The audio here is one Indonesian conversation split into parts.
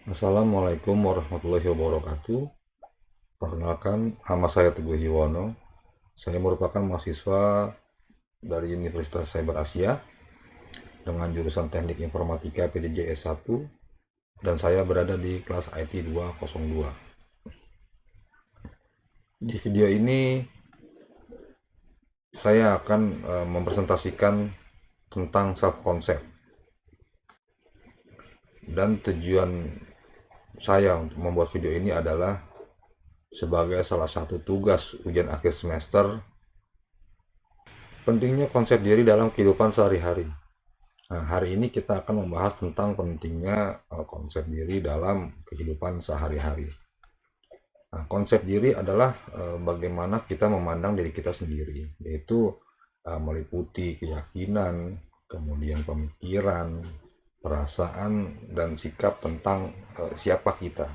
Assalamualaikum warahmatullahi wabarakatuh. Perkenalkan, nama saya Teguh Yuwono. Saya merupakan mahasiswa dari Universitas Cyber Asia dengan jurusan Teknik Informatika PJJ S1 dan saya berada di kelas IT 202. Di video ini saya akan mempresentasikan tentang self concept dan tujuan saya untuk membuat video ini adalah sebagai salah satu tugas ujian akhir semester. Pentingnya konsep diri dalam kehidupan sehari-hari. Nah, hari ini kita akan membahas tentang pentingnya konsep diri dalam kehidupan sehari-hari. Nah, konsep diri adalah bagaimana kita memandang diri kita sendiri, yaitu meliputi keyakinan, kemudian pemikiran, perasaan, dan sikap tentang siapa kita.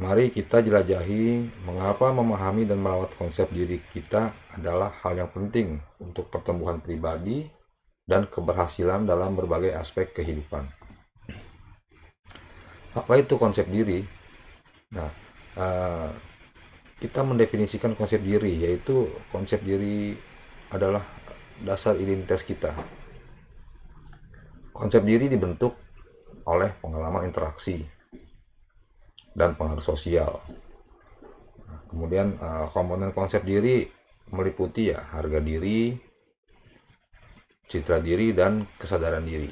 Mari kita jelajahi mengapa memahami dan merawat konsep diri kita adalah hal yang penting untuk pertumbuhan pribadi dan keberhasilan dalam berbagai aspek kehidupan. Apa itu konsep diri? Nah, eh, kita mendefinisikan konsep diri, yaitu konsep diri adalah dasar identitas kita. Konsep diri dibentuk oleh pengalaman interaksi dan pengaruh sosial. Kemudian komponen konsep diri meliputi ya harga diri, citra diri, dan kesadaran diri.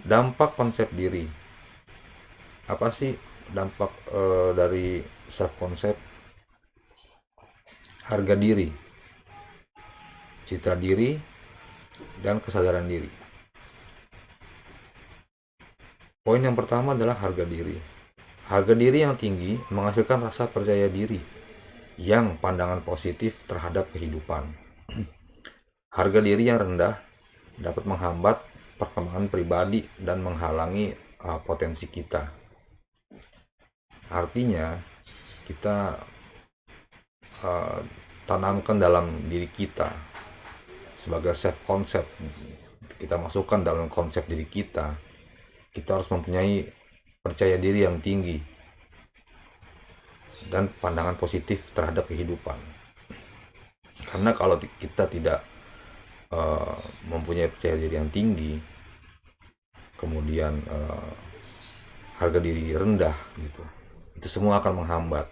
Dampak konsep diri. Apa sih dampak dari self concept? Harga diri, citra diri, dan kesadaran diri. Poin yang pertama adalah harga diri. Harga diri yang tinggi menghasilkan rasa percaya diri yang pandangan positif terhadap kehidupan. Harga diri yang rendah dapat menghambat perkembangan pribadi dan menghalangi potensi kita. Artinya, kita tanamkan dalam diri kita sebagai self concept. Kita masukkan dalam konsep diri kita. Kita harus mempunyai percaya diri yang tinggi dan pandangan positif terhadap kehidupan. Karena kalau kita tidak mempunyai percaya diri yang tinggi, kemudian harga diri rendah gitu, itu semua akan menghambat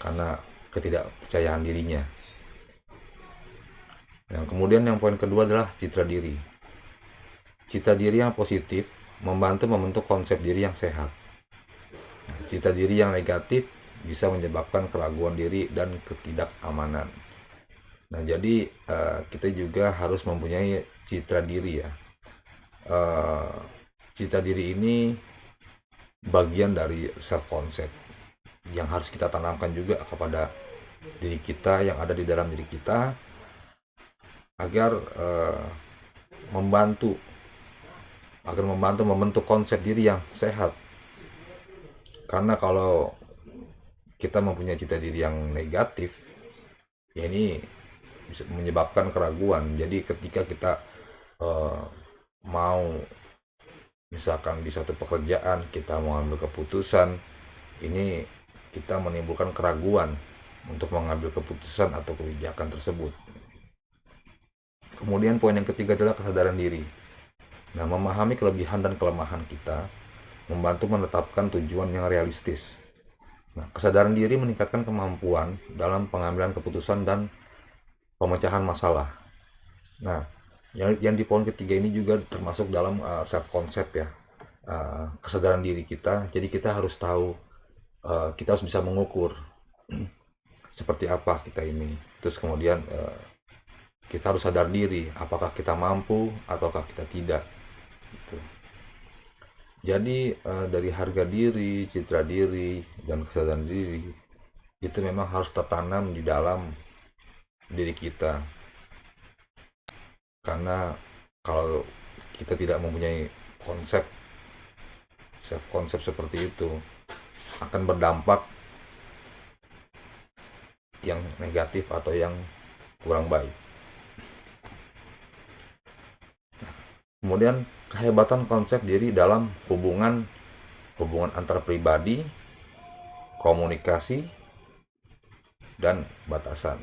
karena ketidakpercayaan dirinya. Yang kemudian yang poin kedua adalah citra diri. Citra diri yang positif membantu membentuk konsep diri yang sehat. Citra diri yang negatif bisa menyebabkan keraguan diri dan ketidakamanan. Nah, jadi kita juga harus mempunyai citra diri ya. Citra diri ini bagian dari self concept yang harus kita tanamkan juga kepada diri kita yang ada di dalam diri kita agar membantu membentuk konsep diri yang sehat. Karena kalau kita mempunyai citra diri yang negatif, ya ini bisa menyebabkan keraguan. Jadi ketika kita mau misalkan di suatu pekerjaan kita mau ambil keputusan, ini kita menimbulkan keraguan untuk mengambil keputusan atau kebijakan tersebut. Kemudian poin yang ketiga adalah kesadaran diri. Nah, memahami kelebihan dan kelemahan kita membantu menetapkan tujuan yang realistis. Nah, kesadaran diri meningkatkan kemampuan dalam pengambilan keputusan dan pemecahan masalah. Nah, yang di poin ketiga ini juga termasuk dalam self concept ya, kesadaran diri kita. Jadi kita harus tahu, kita harus bisa mengukur seperti apa kita ini. Terus kemudian kita harus sadar diri, apakah kita mampu ataukah kita tidak. Gitu. Jadi dari harga diri, citra diri, dan kesadaran diri itu memang harus tertanam di dalam diri kita. Karena kalau kita tidak mempunyai konsep self konsep seperti itu akan berdampak yang negatif atau yang kurang baik. Kemudian kehebatan konsep diri dalam hubungan antar pribadi, komunikasi, dan batasan.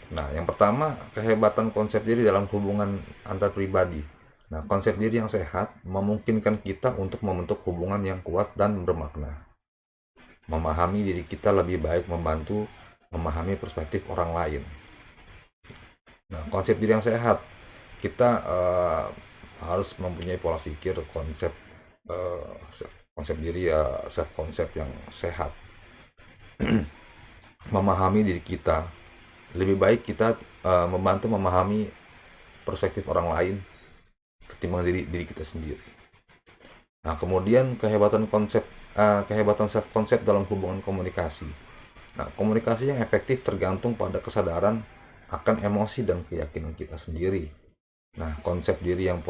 Nah, yang pertama, kehebatan konsep diri dalam hubungan antar pribadi. Nah, konsep diri yang sehat memungkinkan kita untuk membentuk hubungan yang kuat dan bermakna. Memahami diri kita lebih baik membantu memahami perspektif orang lain. Nah, konsep diri yang sehat, kita harus mempunyai pola pikir uh, konsep diri ya, self konsep yang sehat. Memahami diri kita, lebih baik kita membantu memahami perspektif orang lain ketimbang diri kita sendiri. Nah, kemudian kehebatan self konsep dalam hubungan komunikasi. Nah, komunikasi yang efektif tergantung pada kesadaran akan emosi dan keyakinan kita sendiri. Nah, konsep diri yang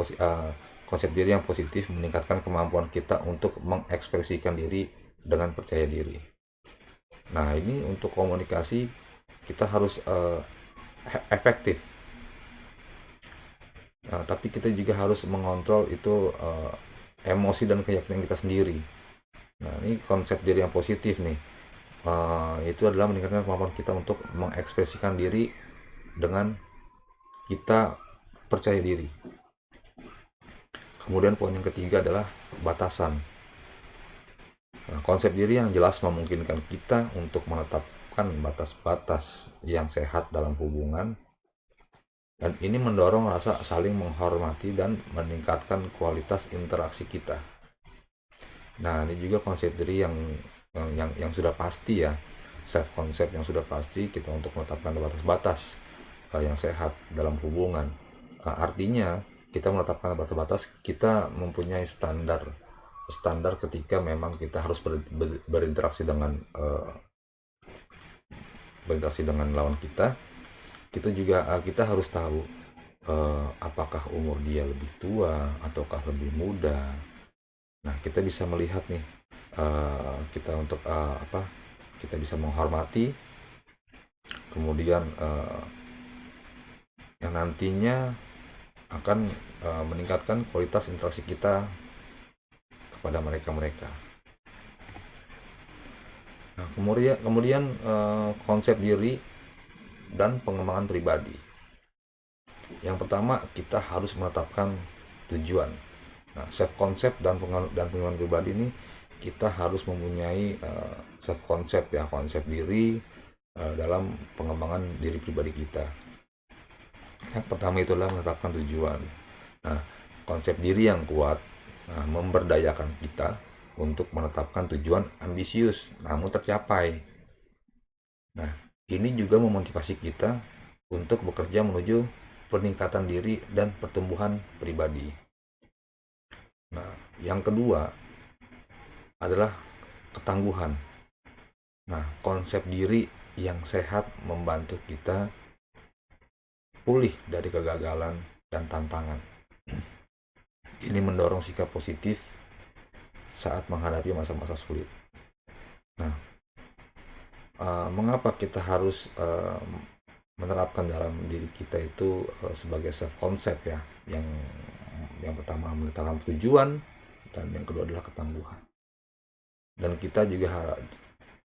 positif meningkatkan kemampuan kita untuk mengekspresikan diri dengan percaya diri. Nah, ini untuk komunikasi kita harus efektif. Nah, tapi kita juga harus mengontrol itu emosi dan keyakinan kita sendiri. Nah, ini konsep diri yang positif nih. Itu adalah meningkatkan kemampuan kita untuk mengekspresikan diri dengan kita percaya diri. Kemudian poin yang ketiga adalah batasan. Nah, konsep diri yang jelas memungkinkan kita untuk menetapkan batas-batas yang sehat dalam hubungan, dan ini mendorong rasa saling menghormati dan meningkatkan kualitas interaksi kita. Nah, ini juga konsep diri yang sudah pasti ya, self konsep yang sudah pasti kita untuk menetapkan batas-batas yang sehat dalam hubungan. Artinya kita menetapkan batas-batas, kita mempunyai standar standar ketika memang kita harus berinteraksi dengan lawan kita. Kita juga kita harus tahu apakah umur dia lebih tua ataukah lebih muda. Nah, kita bisa melihat nih, kita untuk kita bisa menghormati, kemudian yang nantinya akan meningkatkan kualitas interaksi kita kepada mereka-mereka. Nah, kemudian konsep diri dan pengembangan pribadi. Yang pertama, kita harus menetapkan tujuan. Nah, self concept dan pengembangan pribadi ini kita harus mempunyai self concept ya, konsep diri dalam pengembangan diri pribadi kita. Yang pertama itu adalah menetapkan tujuan. Nah, konsep diri yang kuat memberdayakan kita untuk menetapkan tujuan ambisius namun tercapai. Nah, ini juga memotivasi kita untuk bekerja menuju peningkatan diri dan pertumbuhan pribadi. Nah, yang kedua adalah ketangguhan. Nah, konsep diri yang sehat membantu kita pulih dari kegagalan dan tantangan. Ini mendorong sikap positif saat menghadapi masa-masa sulit. Nah, mengapa kita harus menerapkan dalam diri kita itu sebagai self concept ya? Yang pertama menetapkan tujuan, dan yang kedua adalah ketangguhan. Dan kita juga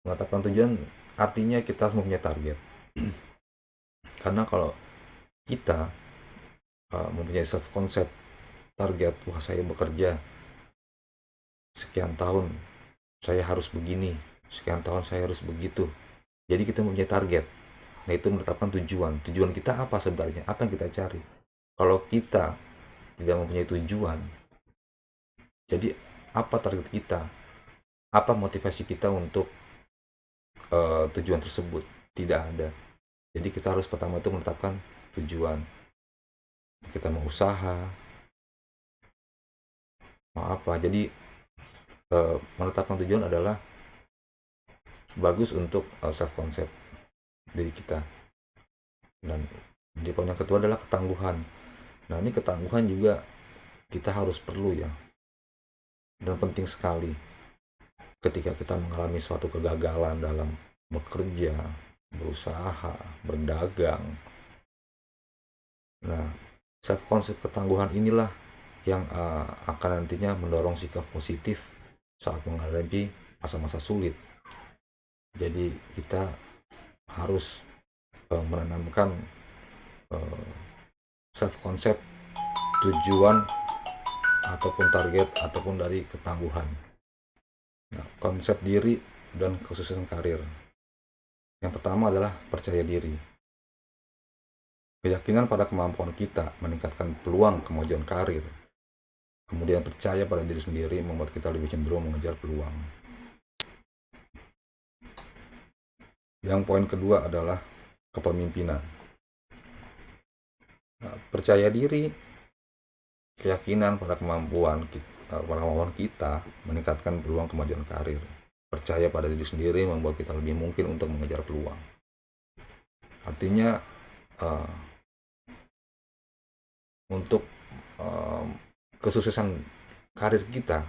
menetapkan tujuan artinya kita harus mempunyai target. Karena kalau kita mempunyai self concept, target, wah saya bekerja sekian tahun, saya harus begini, sekian tahun saya harus begitu. Jadi kita mempunyai target. Nah, itu menetapkan tujuan. Tujuan kita apa sebenarnya? Apa yang kita cari? Kalau kita tidak mempunyai tujuan, jadi apa target kita? Apa motivasi kita untuk tujuan tersebut? Tidak ada. Jadi kita harus pertama itu menetapkan tujuan. Kita mau usaha, mau apa. Jadi menetapkan tujuan adalah bagus untuk self concept diri kita. Dan di poin yang kedua adalah ketangguhan. Nah, ini ketangguhan juga kita harus perlu ya, dan penting sekali ketika kita mengalami suatu kegagalan dalam bekerja, berusaha, berdagang. Nah, self concept ketangguhan inilah yang akan nantinya mendorong sikap positif saat menghadapi masa-masa sulit. Jadi kita harus menanamkan self concept, tujuan ataupun target ataupun dari ketangguhan. Nah, konsep diri dan kesuksesan karir. Yang pertama adalah percaya diri. Keyakinan pada kemampuan kita meningkatkan peluang kemajuan karir. Kemudian percaya pada diri sendiri membuat kita lebih cenderung mengejar peluang. Yang poin kedua adalah kepemimpinan. Nah, percaya diri, keyakinan pada kemampuan kita meningkatkan peluang kemajuan karir. Percaya pada diri sendiri membuat kita lebih mungkin untuk mengejar peluang. Artinya untuk kesuksesan karir kita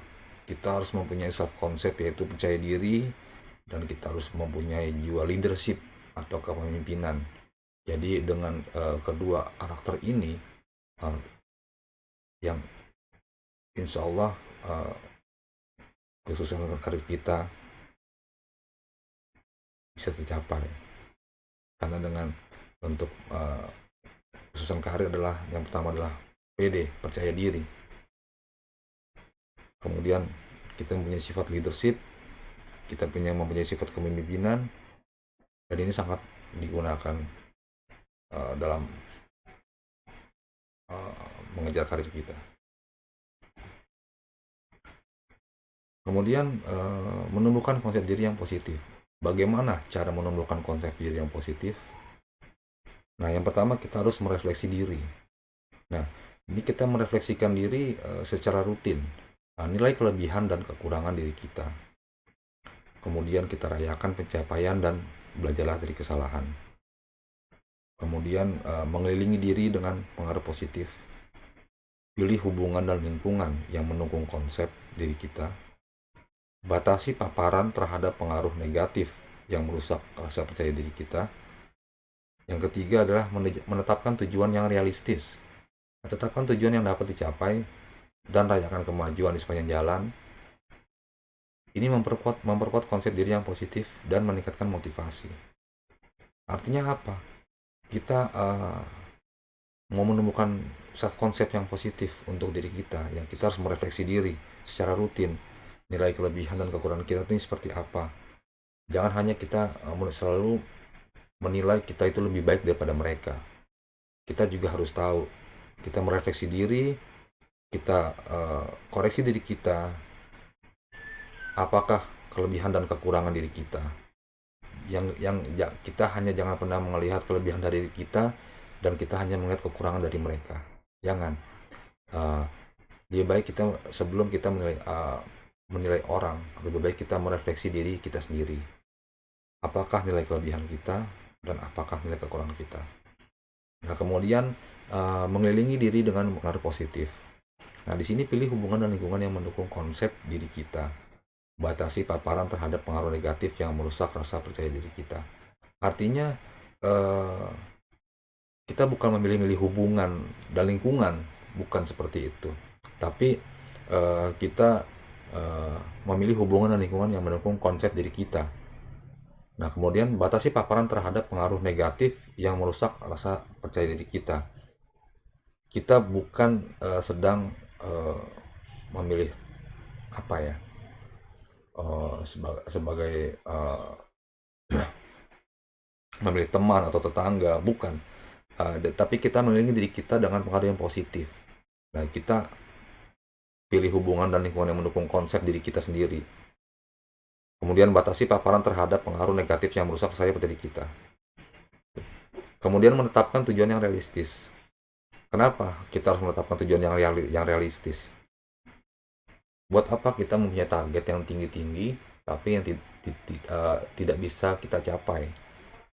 harus mempunyai self concept, yaitu percaya diri, dan kita harus mempunyai jiwa leadership atau kepemimpinan. Jadi dengan kedua karakter ini yang insya Allah kesuksesan karir kita bisa tercapai. Karena dengan untuk kesuksesan karir adalah yang pertama adalah PD, percaya diri. Kemudian kita mempunyai sifat leadership, kita mempunyai sifat kepemimpinan, dan ini sangat digunakan dalam mengejar karir kita. Kemudian menumbuhkan konsep diri yang positif. Bagaimana cara menumbuhkan konsep diri yang positif? Nah, yang pertama kita harus merefleksi diri. Nah, ini kita merefleksikan diri secara rutin. Nah, nilai kelebihan dan kekurangan diri kita. Kemudian kita rayakan pencapaian dan belajarlah dari kesalahan. Kemudian mengelilingi diri dengan pengaruh positif. Pilih hubungan dan lingkungan yang mendukung konsep diri kita. Batasi paparan terhadap pengaruh negatif yang merusak rasa percaya diri kita. Yang ketiga adalah menetapkan tujuan yang realistis. Tetapkan tujuan yang dapat dicapai dan rayakan kemajuan di sepanjang jalan. Ini memperkuat konsep diri yang positif dan meningkatkan motivasi. Artinya apa? Kita mau menemukan self konsep yang positif untuk diri kita, yang kita harus merefleksi diri secara rutin. Nilai kelebihan dan kekurangan kita ini seperti apa. Jangan hanya kita selalu menilai kita itu lebih baik daripada mereka. Kita juga harus tahu, kita merefleksi diri, kita koreksi diri kita, apakah kelebihan dan kekurangan diri kita. Kita hanya jangan pernah melihat kelebihan dari diri kita dan kita hanya melihat kekurangan dari mereka. Jangan. Lebih baik kita sebelum kita menilai orang, lebih baik kita merefleksi diri kita sendiri. Apakah nilai kelebihan kita dan apakah nilai kekurangan kita. Nah, kemudian mengelilingi diri dengan pengaruh positif. Nah, di sini pilih hubungan dan lingkungan yang mendukung konsep diri kita. Batasi paparan terhadap pengaruh negatif yang merusak rasa percaya diri kita. Artinya kita bukan memilih-milih hubungan dan lingkungan, bukan seperti itu. Tapi kita memilih hubungan dan lingkungan yang mendukung konsep diri kita. Nah, kemudian batasi paparan terhadap pengaruh negatif yang merusak rasa percaya diri kita. Kita bukan sedang memilih apa ya, sebagai memilih teman atau tetangga, bukan. Tapi kita mengelilingi diri kita dengan pengaruh yang positif. Nah, kita pilih hubungan dan lingkungan yang mendukung konsep diri kita sendiri. Kemudian batasi paparan terhadap pengaruh negatif yang merusak rasa percaya diri kita. Kemudian menetapkan tujuan yang realistis. Kenapa kita harus menetapkan tujuan yang realistis? Buat apa kita mempunyai target yang tinggi-tinggi, tapi yang tidak bisa kita capai?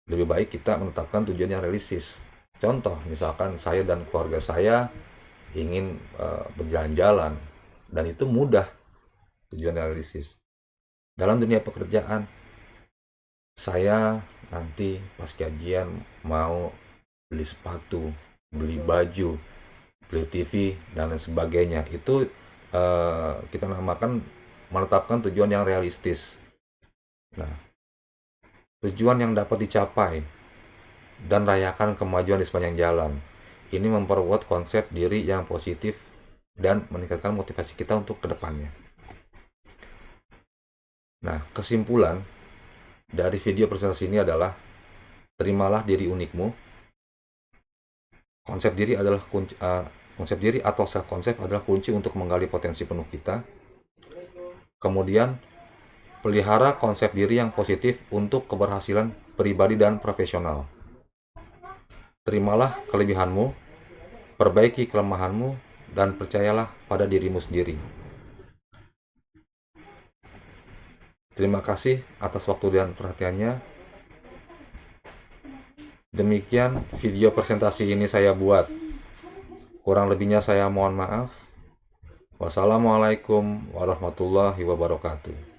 Lebih baik kita menetapkan tujuan yang realistis. Contoh, misalkan saya dan keluarga saya ingin berjalan-jalan, dan itu mudah, tujuan realistis. Dalam dunia pekerjaan, saya nanti pas gajian mau beli sepatu, beli baju, beli TV, dan lain sebagainya. Itu kita namakan menetapkan tujuan yang realistis. Nah, tujuan yang dapat dicapai dan rayakan kemajuan di sepanjang jalan. Ini memperkuat konsep diri yang positif dan meningkatkan motivasi kita untuk kedepannya. Nah, kesimpulan dari video presentasi ini adalah terimalah diri unikmu. Konsep diri adalah konsep diri atau self konsep adalah kunci untuk menggali potensi penuh kita. Kemudian, pelihara konsep diri yang positif untuk keberhasilan pribadi dan profesional. Terimalah kelebihanmu, perbaiki kelemahanmu, dan percayalah pada dirimu sendiri. Terima kasih atas waktu dan perhatiannya. Demikian video presentasi ini saya buat. Kurang lebihnya saya mohon maaf. Wassalamualaikum warahmatullahi wabarakatuh.